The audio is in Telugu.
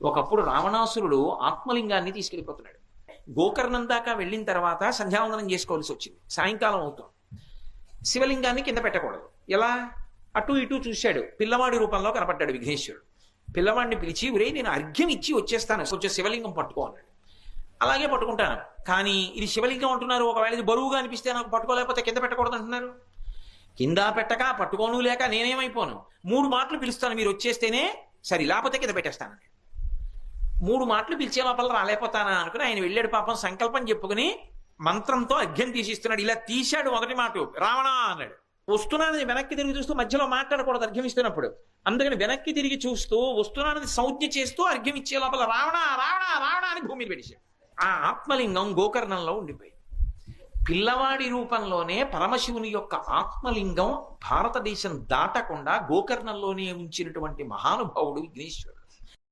ఒకప్పుడు రావణాసురుడు ఆత్మలింగాన్ని తీసుకెళ్ళిపోతున్నాడు. గోకర్ణం దాకా వెళ్ళిన తర్వాత సంధ్యావందనం చేసుకోవాల్సి వచ్చింది. సాయంకాలం అవుతుంది. శివలింగాన్ని కింద పెట్టకూడదు. ఎలా? అటు ఇటు చూశాడు. పిల్లవాడి రూపంలో కనపడ్డాడు విఘ్నేశ్వరుడు. పిల్లవాడిని పిలిచి, ఒరే నేను అర్ఘ్యం ఇచ్చి వచ్చేస్తాను, కొంచెం శివలింగం పట్టుకో అన్నాడు. అలాగే పట్టుకుంటాను, కానీ ఇది శివలింగం అంటున్నారు, ఒకవేళ ఇది బరువుగా అనిపిస్తే నాకు పట్టుకోలేకపోతే కింద పెట్టకూడదు అంటున్నారు. కింద పెట్టక పట్టుకోను లేక నేనేమైపోను, 3 మాటలు పిలుస్తాను మీరు వచ్చేస్తేనే సరే, లేకపోతే కింద పెట్టేస్తాను. 3 మాటలు పిలిచే లోపల రాలేకపోతానా అనుకుని ఆయన వెళ్ళాడు. పాపం సంకల్పం చెప్పుకుని మంత్రంతో అర్ఘ్యం తీసిస్తున్నాడు. ఇలా తీశాడు. మొదటి మాట రావణ అన్నాడు. వస్తున్నానని వెనక్కి తిరిగి చూస్తూ మధ్యలో మాట్లాడకూడదు అర్ఘ్యం ఇస్తున్నప్పుడు. అందుకని వెనక్కి తిరిగి చూస్తూ వస్తున్నానని సంజ్ఞ చేస్తూ అర్ఘ్యం ఇచ్చే లోపల రావణ రావణ రావణ అని భూమిని పెట్టేశాడు. ఆ ఆత్మలింగం గోకర్ణంలో ఉండిపోయింది. పిల్లవాడి రూపంలోనే పరమశివుని యొక్క ఆత్మలింగం భారతదేశం దాటకుండా గోకర్ణంలోనే ఉంచినటువంటి మహానుభావుడు విఘ్నేశ్వరుడు.